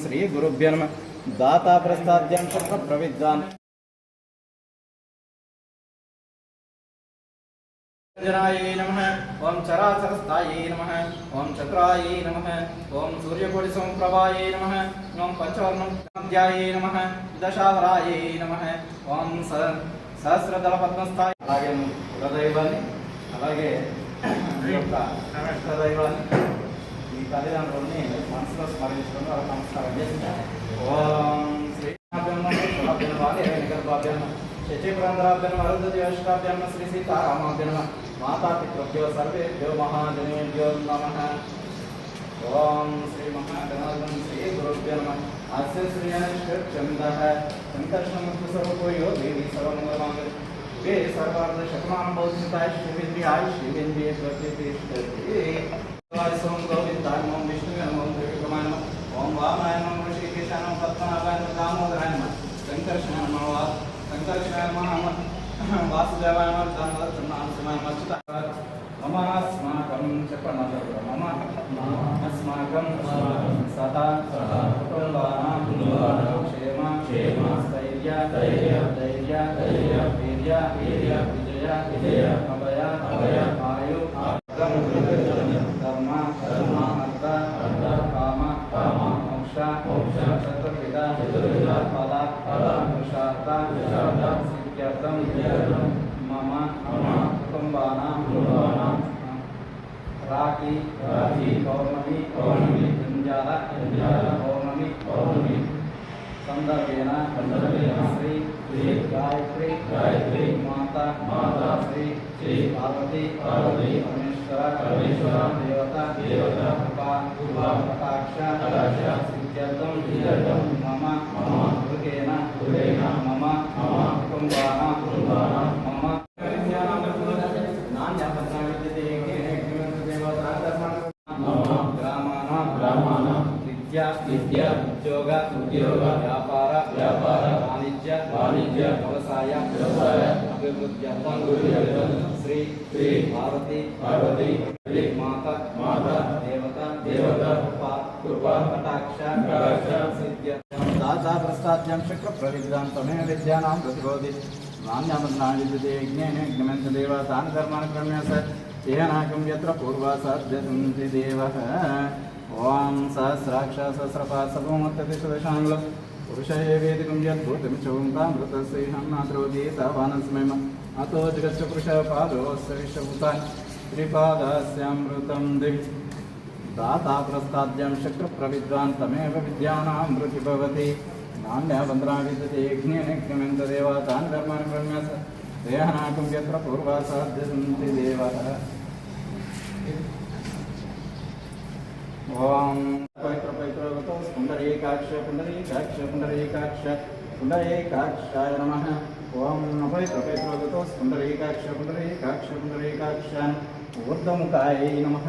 श्री गुरुभ्यो नमः। दाता प्रस्ताद्यं चक्र प्रविद्वान् जनायै नमः। ओम चराचरस्थायै नमः। ओम चक्रायै नमः। ओम सूर्यकोटि समप्रभायै नमः। ओम पंचवर्णमध्यायै नमः। दशावरायै नमः। ओम सहस्रदल पद्मस्थाय అలాగే కులదైవాన్ని అలాగే ఈ యొక్క ఇష్టదైవాన్ని ఈ తల్లిదండ్రుల్ని మనసులో స్మరించుకుని వాళ్ళకి నమస్కారం చేస్తారు. ఓం శ్రీ शचिपुरंदराभ्यं वरुददेवष्टाभ्यं श्री सीतारामाभ्यं माता पितृभ्यो सर्वेभ्यो महाजनेभ्यो नमः। ओम श्री महागणाधिपति श्री गुरुभ्यो नमः। अस्य श्री अनिष्टचंदः संकर्षणमुक्तस्वरूपो देवी सर्वमंगलमाङ्गल्ये वे सर्वार्थ शतमानं भवन्ताय शिवेन्द्रियाय शिवेन्द्रिये प्रतिष्ठते। सोम गोविन्दाय नमः विष्णुवे नमः त्रिविक्रमाय नमः ओम वामनाय नमः ऋषिकेशाय नमः पद्मनाभाय नमः दामोदराय नमः संकर्षणाय नमः संकर्षणाय नमः वासुदेवाय नमः दामोदराय नमः मम अस्माकं चपनदर मम अस्माकं सदा कुटुम्बानां क्षेम स्थैर्य वीर्य विजय अभय आयु धर्म अर्थ काम मोक्ष चतुर्विध फल पुरुषार्थ सिद्ध्यर्थं मम कुटुम्बानां राखी पौर्णमी जंजाल पौर्णमी संदर्भेन श्री गायत्री माता श्री पार्वती परमेश्वर देवता कृपा कटाक्ष सिद्ध्यर्थं मम दुर्गेण मम कुटुम्बानां मम विद्या उद्योग व्यापार वाणिज्य व्यवसाय अभिवृद्ध्यर्थं श्री पार्वती माता देवता कृपा कटाक्ष सिद्ध्यर्थं दाता प्रस्ताद्यं चक्र प्रविद्वान् तमेव विद्यानां प्रतिरोधि नान्यमन्नानि विद्यते यज्ञेन यज्ञमन्त देवा तान् कर्माणि कर्म्यस तेनाकं यत्र पूर्वा साध्यन्ति देवः। ओम सहस्राक्ष सहस्रपाद सर्वमत्ततिशदशाङ्गल पुरुषये वेदिकं यद्भूतं चौङ्कामृतस्यैहं नाद्रोधि सवानस्मैम अतो जगच्च पुरुषपादोऽस्य विश्वभूतानि त्रिपादस्यामृतं दिवि दाता प्रस्ताद्यं शक्रप्रविद्वान् तमेव विद्यानामृति भवति नान्यवन्द्रा विद्यते यज्ञेन यज्ञमेन तदेव तान् कर्माणि कर्म्यस देहनाकं यत्र पूर्वा साध्यन्ति देवः। ओम पवित्र पुंडरीकाक्ष नमः। ओम पवित्र पुंडरीकाक्ष ऊर्ध्वमुखाय नमः।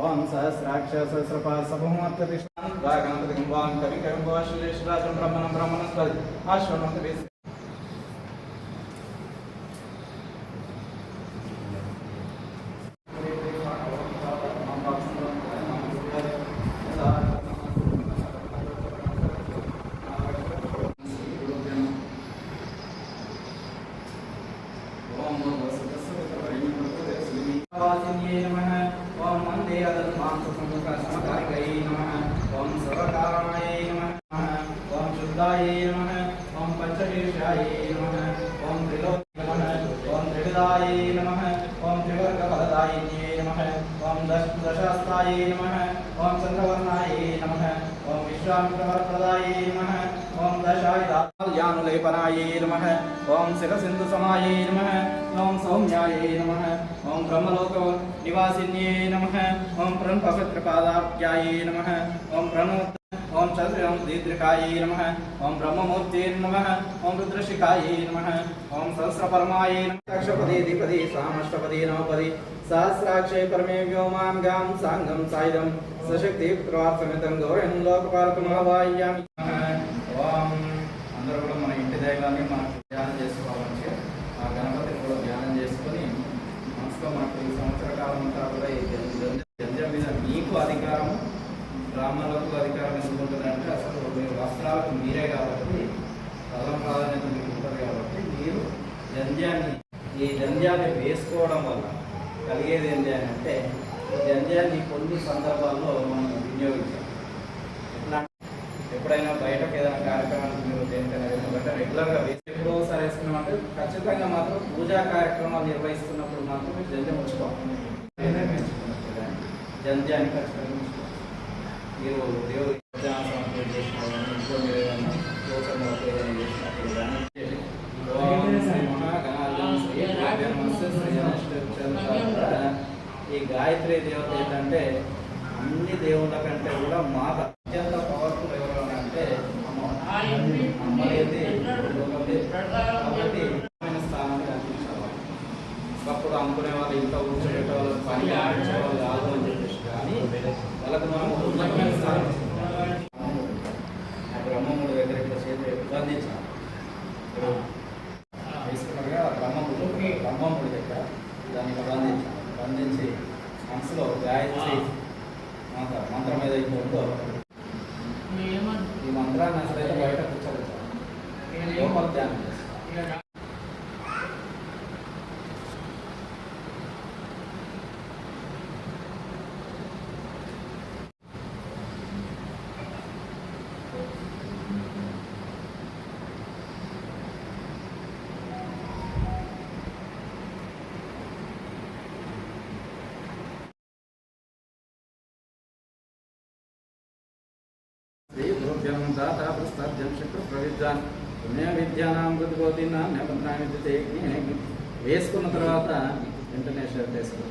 ओम सहस्राक्ष सहस्रपाद सभूमत्तिष्ठान् वागणपतिं वां कविकविं वाश्लेषराजं ब्रह्मणं आश्वनोति नमः। ओम मंदेरदत्मांसमुखसमकारिकै नमः। ओम सर्वकारणाय नमः। ओम शुद्धाय नमः। ओम पंचशीर्षाय नमः। ओम त्रिलोक्य नमः। ओम त्रिविधाय नमः। ओम त्रिवर्गफलदायिन्ये नमः। ओम दशहस्ताय नमः। ओम चंद्रवर्णाय नमः। ओम विश्वामित्रवरप्रदाय नमः। ओम दशायुधानुलेपनाय नमः। ओम शिरसिन्धुसमाय नमः। ओम सौम्याय नमः। ओम ब्रह्मलोक निवासिन्ये नमः। ओम प्रणपवित्रपादार्घ्याय नमः। ओम प्रणोत् ओम चतुर्भुज दीर्घाय नमः। ओम ब्रह्ममूर्ते नमः। ओम रुद्रशिखाय नमः। ओम सहस्रपरमाय नमः। अक्षपदी द्विपदी सामष्टपदी नवपदी सहस्राक्षय परमे व्योमां गां सांगं सायुधं सशक्ति पुत्रार्थमितं गौरं लोकपालकमहवाह्यामि। ओम అందరూ కూడా మన ఇంటి దైవాన్ని మనం ధ్యానం చేసుకోవాలి. ఆ గణపతిని కూడా ధ్యానం చేసుకొని మనసులో మనకు ఈ సంవత్సర కాలం అంతా కూడా ఈ జంజం మీద మీకు అధికారం బ్రాహ్మణులకు అధికారం ఎందుకు ఉంటుందంటే అసలు మీరు వస్త్రాలకు మీరే కాబట్టి ప్రథమ ప్రాధాన్యత మీకు ఉంటుంది కాబట్టి మీరు జంధ్యాన్ని ఈ జంధ్యాన్ని వేసుకోవడం వల్ల కలిగేది ఏంటి అని అంటే ఈ జంధ్యాన్ని కొన్ని సందర్భాల్లో మనం వినియోగించాలి. ఎట్లా ఎప్పుడైనా బయటకు ఏదైనా కార్యక్రమానికి మీరు దేనికైనా ఎందుకంటే రెగ్యులర్గా ఎప్పుడో ఒకసారి వేసుకున్నామంటే ఖచ్చితంగా మాత్రం పూజా కార్యక్రమాలు నిర్వహిస్తున్నప్పుడు మాత్రం మీరు జంధ్యం ఉంచుకోవాలి. జంధ్యాన్ని ఖచ్చితంగా ఉంచుకోవాలి. మీరు దేవుడి సమర్పణ చేసినప్పుడు ఇంట్లో మీరు ఏదైనా ఏదైనా చేసినప్పుడు కానీ ఈ గాయత్రి దేవత ఏంటంటే అన్ని దేవుళ్ళ కంటే కూడా మాత అత్యంత పవర్ఫుల్ ఎవరు అంటే అమ్మలేదు కాబట్టి స్థానాన్ని కల్పించాలి. ఒకప్పుడు అనుకునే వాళ్ళు ఇంట్లో కూర్చోబెట్టే వాళ్ళు పని ఆడించేవాళ్ళు కాదు అని చెప్పేసి కానీ వాళ్ళకు మనం ఉన్నతమైన స్థానం ఆ బ్రహ్మముడి దగ్గర ఇట్లా చేతి బంధించాలి. వేసుకున్నట్టుగా బ్రహ్మముడి దగ్గర దాన్ని బంధించి మనసులో గాయత్రి మంత్రం ఏదైతే ఉందో ఈ మంత్రాన్ని అసలైతే బయట కూర్చోబెట్టాలి. లోపల ధ్యానం చేస్తాం. గురుభ్యం దాత ప్రస్తాభ్యం శక్రు ప్రవిద్వాన్ పుణ్య విద్యానాం బుద్ధిబోధినా నిబంధన విద్యతే వేసుకున్న తర్వాత వెంటనే షర్ట్ వేసుకో.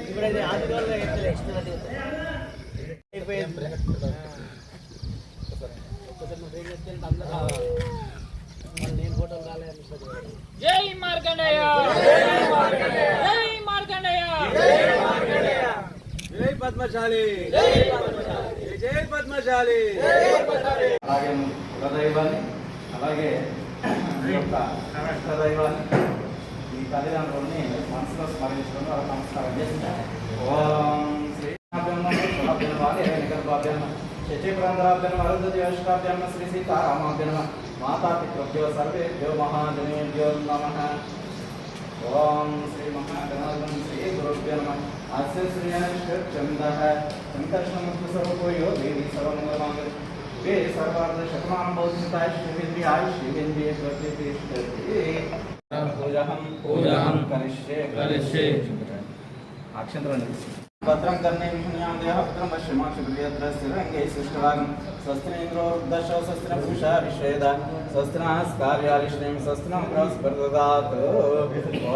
ఇప్పుడైతే ఆదివారం ఎక్స్ట్రా నేను ఫోటోలు రాలేదు. జై మార్కండేయ, జై మార్కండేయ, జై పద్మశాలి, జై పద్మశాలి. అలాగే కులదైవాన్ని అలాగే ఇష్టదైవాన్ని ఈ తల్లిదండ్రుల్ని మనసులో స్మరించుకుని వాళ్ళ నమస్కారం చేస్తారు. ఓం శ్రీ శచిపురంధ్రాభ్యం వరుద్ధ్యోష్టాభ్యం శ్రీ సీతారామాభ్యం మాతాపితృభ్యో సర్వేభ్యో మహాజనేభ్యో నమః. ఓం శ్రీ మహాగణాధిపం శ్రీ గురుభ్యో నమః. అస్య శ్రీయశ్చందః సంకర్షణముక్తస్వరూపో దేవి సర్వమంగళమాంగళ్యే वे सर्वार्थ शतमानं भवन्ताय श्रीविद्याय श्रीविद्ये प्रतिष्ठति. पूजाहं करिष्ये अक्षंतरं भद्रं कर्णे विष्णुयां देह भद्रं पश्यमाक्षप्रियत्र स्थिरंगे सृष्टवागं स्वस्तिनेन्द्रो दश स्वस्तिनपुषा विश्वेदा स्वस्तिनास्कार्यालिष्णें स्वस्तिनं बृहस्पतिर्ददात्.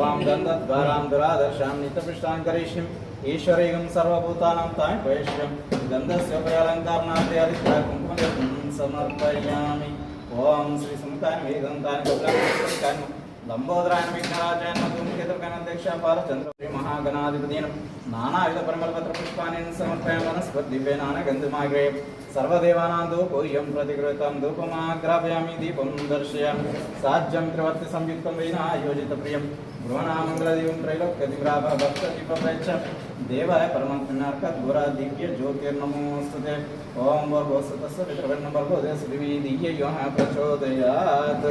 ओं गन्धद्वारां दुरादर्शां नित्यपृष्टां करिष्यम् ईश्वरेयं सर्वभूतानां तां वैश्यं गन्धस्य उपयालङ्कारणार्थे हरिद्रा कुङ्कुमं समर्पयामि. ओं श्री समुखाय वेदन्ताय कपिलाय లంబోదరాయణ విఘ్నరాజాయన ధూమకేతుర్గణాధ్యక్ష పాలచంద్ర శ్రీ మహాగణాధిపతిన నానావిధ పరిమళపత్ర పుష్పాన్ని సమర్పయామి వనస్పతిభ్యేనాన గంధమాగ్రే సర్వదేవానాం ధూపోయం ప్రతిగృహీతం ధూపమాగ్రాపయామి దీపం దర్శయామి సాధ్యం ప్రవర్తి సంయుక్తం వైన ఆయోజిత ప్రియం గృహనామంగళదీవం త్రైలోక్యదివ్రాభ భక్తదీపప్రేక్ష దేవాయ పరమాత్మనార్కద్గురా దివ్య జ్యోతిర్నమోస్తుతే ఓం భగవస్తస్య పితృవర్ణం భగవదేశదివి దివ్యయోః ప్రచోదయాత్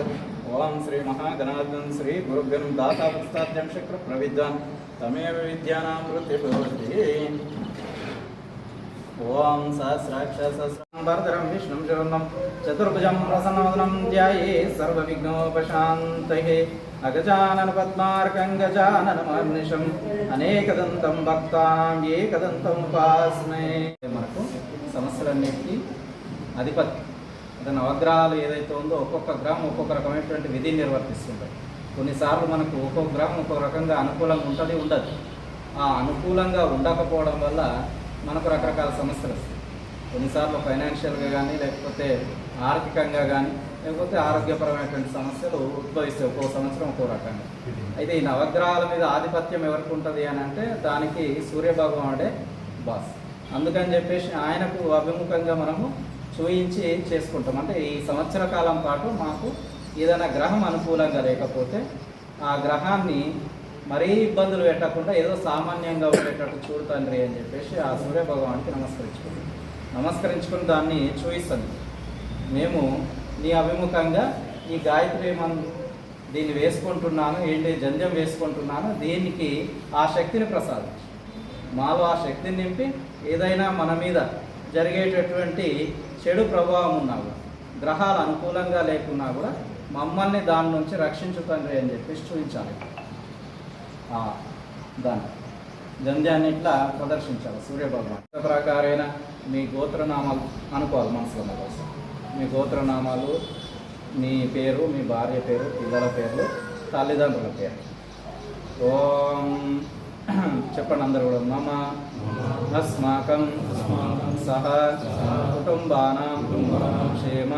ఓం శ్రీ మహాగణాధిపం శ్రీ గురుభ్యం దాతా పుస్తాద్యం శక్ర ప్రవిద్వాన్ తమేవ విద్యానాం వృత్తిభవతి ఓం సహస్రాక్షసహస్రం విష్ణుం శరణం చతుర్భుజం ప్రసన్నవదనం ధ్యాయే సర్వవిఘ్నోపశాంతయే అగజానన పద్మార్కం గజాననమహర్నిశం అనేకదంతం భక్తానాం ఏకదంతం ఉపాస్మే. మనకు సమస్యలన్నిటికీ అధిపతి అంటే నవగ్రహాలు ఏదైతే ఉందో ఒక్కొక్క గ్రహం ఒక్కొక్క రకమైనటువంటి విధిని నిర్వర్తిస్తుంటాయి. కొన్నిసార్లు మనకు ఒక్కొక్క గ్రహం ఒక్కొక్క రకంగా అనుకూలంగా ఉంటుంది, ఉండదు. ఆ అనుకూలంగా ఉండకపోవడం వల్ల మనకు రకరకాల సమస్యలు వస్తాయి. కొన్నిసార్లు ఫైనాన్షియల్గా కానీ లేకపోతే ఆర్థికంగా కానీ లేకపోతే ఆరోగ్యపరమైనటువంటి సమస్యలు ఉద్భవిస్తాయి ఒక్కో సంవత్సరం ఒక్కో రకంగా. అయితే ఈ నవగ్రహాల మీద ఆధిపత్యం ఎవరికి ఉంటుంది అని అంటే దానికి సూర్యభగవానుడే బాస్. అందుకని చెప్పేసి ఆయనకు అభిముఖంగా మనము చూయించి చేసుకుంటాం. అంటే ఈ సంవత్సర కాలం పాటు మాకు ఏదైనా గ్రహం అనుకూలంగా లేకపోతే ఆ గ్రహాన్ని మరీ ఇబ్బందులు పెట్టకుండా ఏదో సామాన్యంగా ఉండేటట్టు చూడు తండ్రి అని చెప్పేసి ఆ సూర్యభగవానికి నమస్కరించుకుని దాన్ని చూయిస్తాను. మేము నీ అభిముఖంగా ఈ గాయత్రి దీన్ని వేసుకుంటున్నాను, ఏంటి జంధ్యం వేసుకుంటున్నాను, దీనికి ఆ శక్తిని ప్రసాదించు. మాలో ఆ శక్తిని నింపి ఏదైనా మన మీద జరిగేటటువంటి చెడు ప్రభావం ఉన్నా కూడా గ్రహాలు అనుకూలంగా లేకున్నా కూడా మమ్మల్ని దాని నుంచి రక్షించు తండ్రి అని చెప్పేసి చూపించాలి. దాన్ని జంధ్యాన్ని ఇట్లా ప్రదర్శించాలి సూర్యభగవాన్. ప్రకారైన మీ గోత్రనామాలు అనుకోవాలి మనసులో కోసం. మీ గోత్రనామాలు, మీ పేరు, మీ భార్య పేరు, పిల్లల పేర్లు, తల్లిదండ్రుల పేరు. ఓం చెప్పండి అందరూ కూడా. మమ అస్మాకం సహ కుటుంబానాం క్షేమ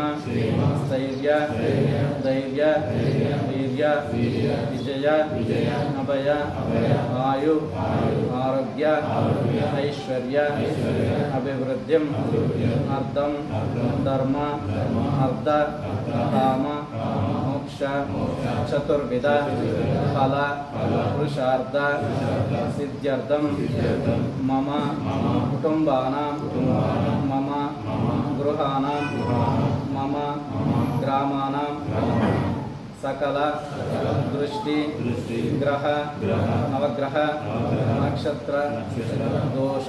స్థైర్య ధైర్య వీర్య విజయ అభయ ఆయు ఆరోగ్య ఐశ్వర్య అభివృద్ధిం అర్థం ధర్మ అర్థ కామ మోక్ష చతుర్విధ ఫల పురుషార్థ సిద్ధ్యర్థం మమ కుటుంబానాం మమ గృహాణాం మమ గ్రామాణాం సకల దృష్టి గ్రహ నవగ్రహ నక్షత్ర దోష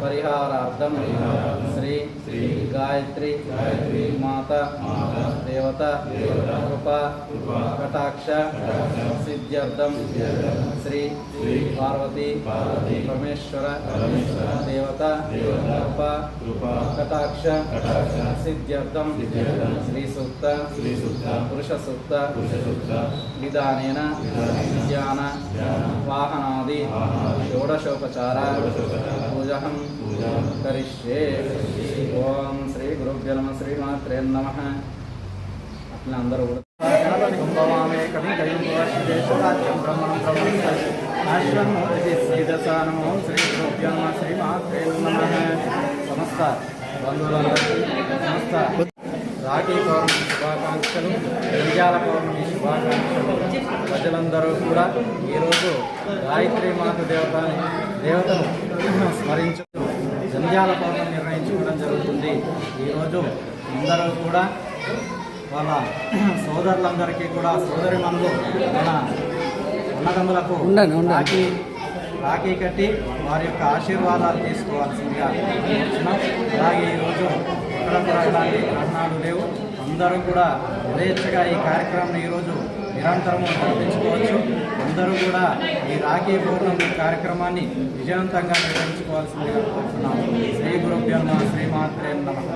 పరిహారార్థం శ్రీ గాయత్రి మాత దేవత కృప కటాక్ష సిద్ధ్యర్థం శ్రీ పార్వతీ పరమేశ్వర దేవత కృప కటాక్ష సిద్ధ్యర్థం శ్రీ సూక్త పురుష సూక్త విధానేన ధ్యాన వాహనాది షోడశోపచార పూజహం కరిష్యే. ఓం శ్రీ గురుభ్యో నమః శ్రీమాత్రే నమః. అట్లా అందరూ కూడా శ్రీ గురుభ్యో నమః శ్రీమాత్రే నమః. సమస్త బంధువులందరికీ సమస్త రాఖీ పౌర్ణమి శుభాకాంక్షలు, జంధ్యాల పౌర్ణమి శుభాకాంక్షలు. ప్రజలందరూ కూడా ఈరోజు గాయత్రి మాత దేవతను స్మరించు జంధ్యాల పౌర్ణమి నిర్ణయించుకోవడం జరుగుతుంది. ఈరోజు అందరూ కూడా వాళ్ళ సోదరులందరికీ కూడా సోదరిమణులు మన అన్నదమ్ములకు రాఖీ కట్టి వారి యొక్క ఆశీర్వాదాలు తీసుకోవాల్సిందిగా వచ్చినాం. అలాగే ఈరోజు ఎక్కడ కూడా ఇలాంటి గ్రహణాలు లేవు. అందరూ కూడా యథేచ్ఛగా ఈ కార్యక్రమం ఈరోజు నిరంతరము నిర్వహించుకోవచ్చు. అందరూ కూడా ఈ రాఖీ పౌర్ణమి కార్యక్రమాన్ని విజయవంతంగా నిర్వహించుకోవాల్సిందిగా కోరుతున్నాం. శ్రీ గురుభ్యో నమః శ్రీమాత్రే నమః.